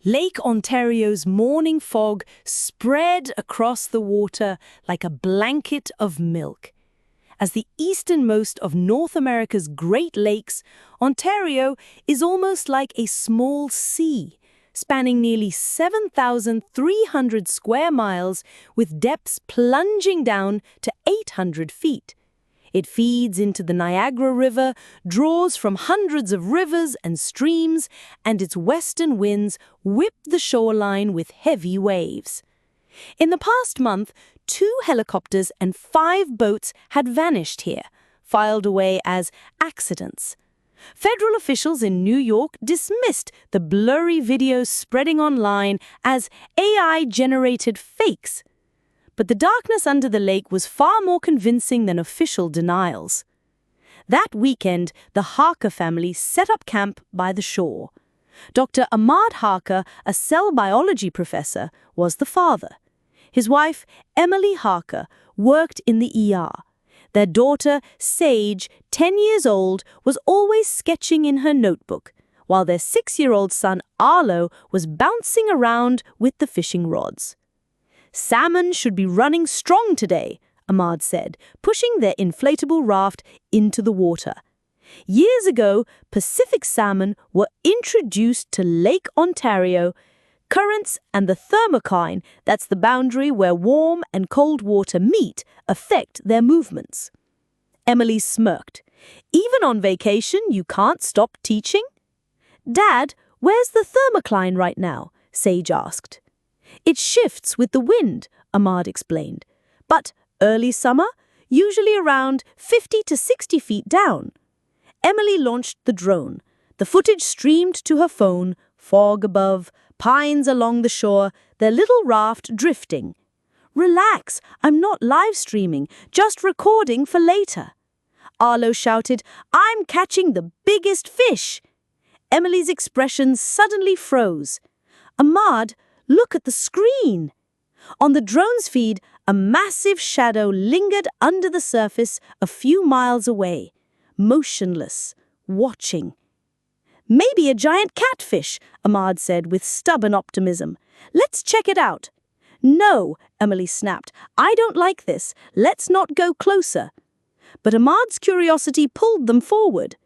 Lake Ontario's morning fog spread across the water like a blanket of milk. As the easternmost of North America's Great Lakes, Ontario is almost like a small sea, spanning nearly 7,300 square miles with depths plunging down to 800 feet. It feeds into the Niagara River, draws from hundreds of rivers and streams, and its western winds whip the shoreline with heavy waves. In the past month, 2 helicopters and 5 boats had vanished here, filed away as accidents. Federal officials in New York dismissed the blurry videos spreading online as AI-generated fakes. But the darkness under the lake was far more convincing than official denials. That weekend, the Harker family set up camp by the shore. Dr. Ahmad Harker, a cell biology professor, was the father. His wife, Emily Harker, worked in the ER. Their daughter, Sage, 10 years old, was always sketching in her notebook, while their 6-year-old son, Arlo, was bouncing around with the fishing rods. "Salmon should be running strong today," Ahmad said, pushing their inflatable raft into the water. Years ago, Pacific salmon were introduced to Lake Ontario. Currents and the thermocline, that's the boundary where warm and cold water meet, affect their movements. Emily smirked. "Even on vacation, you can't stop teaching?" "Dad, where's the thermocline right now?" Sage asked. "It shifts with the wind," Ahmad explained. "But early summer, usually around 50 to 60 feet down." Emily launched the drone. The footage streamed to her phone, fog above, pines along the shore, their little raft drifting. "Relax, I'm not live streaming, just recording for later." Arlo shouted, "I'm catching the biggest fish." Emily's expression suddenly froze. "Ahmad, look at the screen." On the drone's feed, a massive shadow lingered under the surface a few miles away, motionless, watching. "Maybe a giant catfish," Ahmad said with stubborn optimism. "Let's check it out." "No," Emily snapped. "I don't like this. Let's not go closer." But Ahmad's curiosity pulled them forward.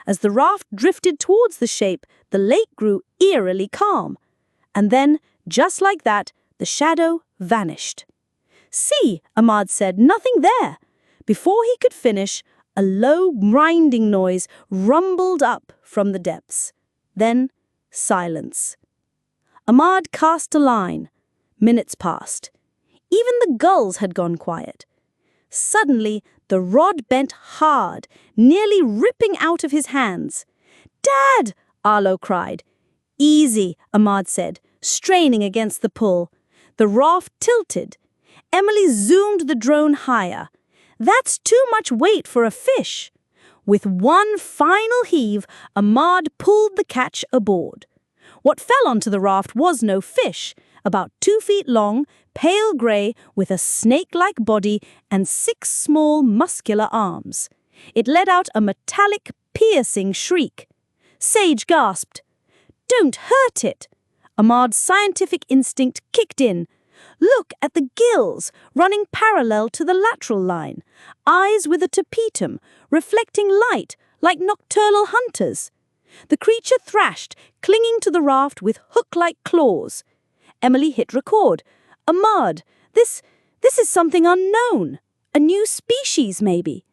As the raft drifted towards the shape, the lake grew eerily calm. And then, just like that, the shadow vanished. "See," Ahmad said, "nothing there." Before he could finish, a low grinding noise rumbled up from the depths. Then, silence. Ahmad cast a line. Minutes passed. Even the gulls had gone quiet. Suddenly, the rod bent hard, nearly ripping out of his hands. "Dad!" Arlo cried. "Easy," Ahmad said, straining against the pull. The raft tilted. Emily zoomed the drone higher. "That's too much weight for a fish." With one final heave, Ahmad pulled the catch aboard. What fell onto the raft was no fish, about 2 feet long, pale grey, with a snake-like body and 6 small, muscular arms. It let out a metallic, piercing shriek. Sage gasped. "Don't hurt it." Ahmad's scientific instinct kicked in. "Look at the gills, running parallel to the lateral line. Eyes with a tapetum, reflecting light like nocturnal hunters." The creature thrashed, clinging to the raft with hook-like claws. Emily hit record. "Ahmad, this is something unknown. A new species, maybe."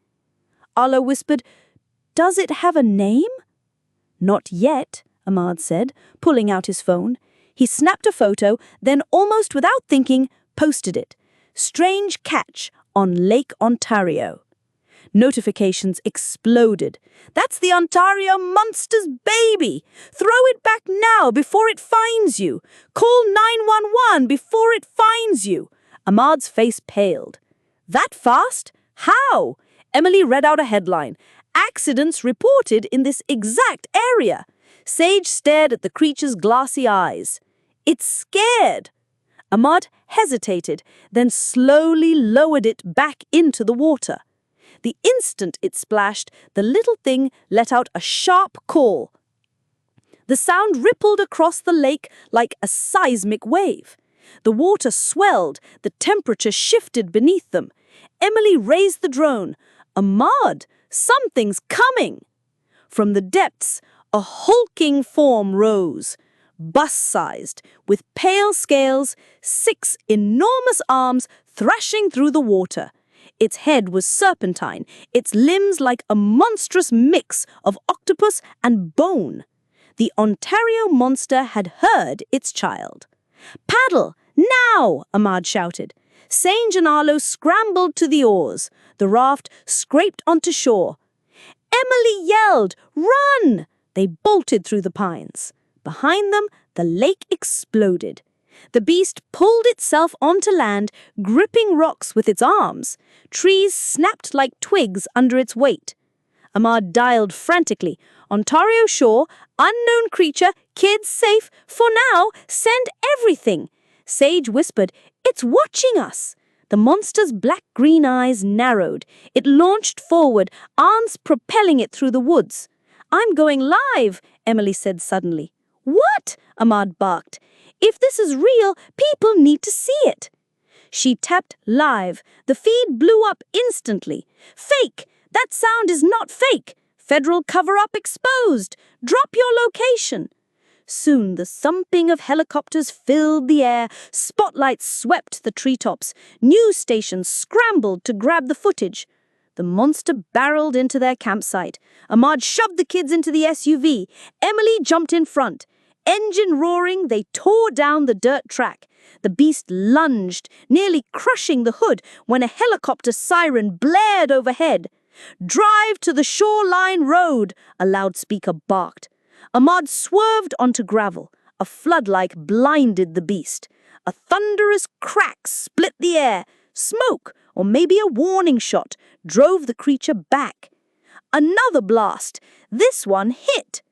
Arlo whispered, "Does it have a name?" "Not yet," Ahmad said, pulling out his phone. He snapped a photo, then almost without thinking, posted it. "Strange catch on Lake Ontario." Notifications exploded. "That's the Ontario monster's baby! Throw it back now before it finds you! Call 911 before it finds you!" Ahmad's face paled. "That fast? How?" Emily read out a headline. "Accidents reported in this exact area." Sage stared at the creature's glassy eyes. "It's scared." Ahmad hesitated, then slowly lowered it back into the water. The instant it splashed, the little thing let out a sharp call. The sound rippled across the lake like a seismic wave. The water swelled, the temperature shifted beneath them. Emily raised the drone. "Ahmad, something's coming!" From the depths, a hulking form rose, bus-sized, with pale scales, 6 enormous arms thrashing through the water. Its head was serpentine, its limbs like a monstrous mix of octopus and bone. The Ontario monster had heard its child. "Paddle, now!" Ahmad shouted. Sage and Arlo scrambled to the oars. The raft scraped onto shore. Emily yelled, "Run!" They bolted through the pines. Behind them, the lake exploded. The beast pulled itself onto land, gripping rocks with its arms. Trees snapped like twigs under its weight. Ahmad dialed frantically. "Ontario shore, unknown creature, kids safe, for now, send everything." Sage whispered, "It's watching us." The monster's black-green eyes narrowed. It launched forward, arms propelling it through the woods. "I'm going live," Emily said suddenly. "What?" Ahmad barked. "If this is real, people need to see it." She tapped live. The feed blew up instantly. "Fake! That sound is not fake! Federal cover-up exposed! Drop your location!" Soon the thumping of helicopters filled the air, spotlights swept the treetops, news stations scrambled to grab the footage. The monster barreled into their campsite. Ahmad shoved the kids into the SUV. Emily jumped in front. Engine roaring, they tore down the dirt track. The beast lunged, nearly crushing the hood when a helicopter siren blared overhead. "Drive to the shoreline road," a loudspeaker barked. Ahmad swerved onto gravel. A floodlight blinded the beast. A thunderous crack split the air. Smoke, or maybe a warning shot, drove the creature back. Another blast. This one hit.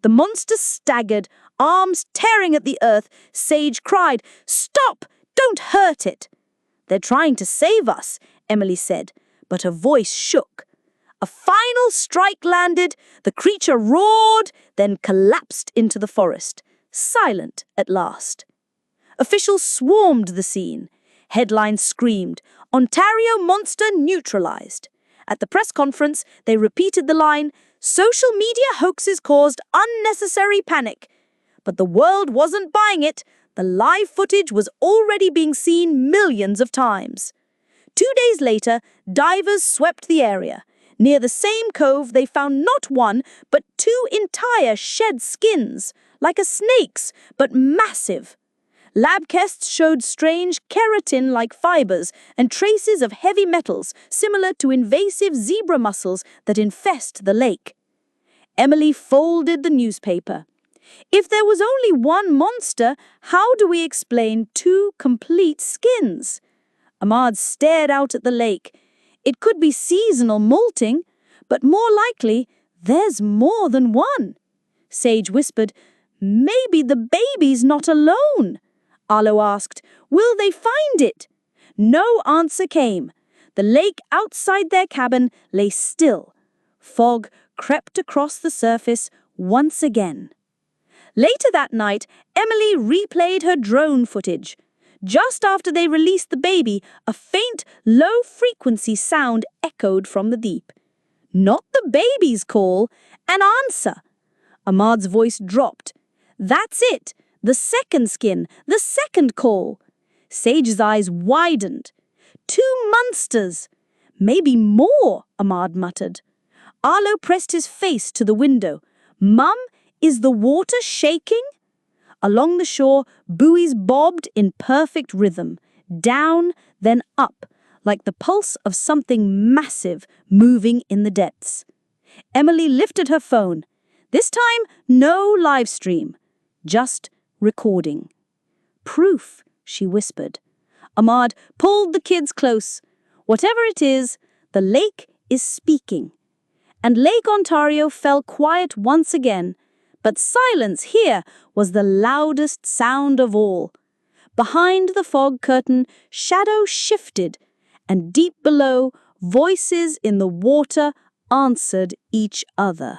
The monster staggered, arms tearing at the earth. Sage cried, "Stop! Don't hurt it!" "They're trying to save us," Emily said, but her voice shook. A final strike landed. The creature roared, then collapsed into the forest, silent at last. Officials swarmed the scene. Headlines screamed, "Ontario monster neutralized." At the press conference, they repeated the line, "Social media hoaxes caused unnecessary panic." But the world wasn't buying it. The live footage was already being seen millions of times. 2 days later, divers swept the area. Near the same cove, they found not one, but 2 entire shed skins, like a snake's, but massive. Lab tests showed strange keratin-like fibers and traces of heavy metals similar to invasive zebra mussels that infest the lake. Emily folded the newspaper. If there was only one monster, how do we explain 2 complete skins? Ahmad stared out at the lake. It could be seasonal molting, but more likely, there's more than one. Sage whispered, "Maybe the baby's not alone." Arlo asked, "Will they find it?" No answer came. The lake outside their cabin lay still. Fog crept across the surface once again. Later that night, Emily replayed her drone footage. Just after they released the baby, a faint, low-frequency sound echoed from the deep. Not the baby's call, an answer. Ahmad's voice dropped. "That's it! The second skin, the second call." Sage's eyes widened. 2 monsters! "Maybe more," Ahmad muttered. Arlo pressed his face to the window. "Mum, is the water shaking?" Along the shore, buoys bobbed in perfect rhythm, down, then up, like the pulse of something massive moving in the depths. Emily lifted her phone. This time, no live stream, just recording. "Proof," she whispered. Ahmad pulled the kids close. "Whatever it is, the lake is speaking." And Lake Ontario fell quiet once again. But silence here was the loudest sound of all. Behind the fog curtain, shadows shifted, and deep below, voices in the water answered each other.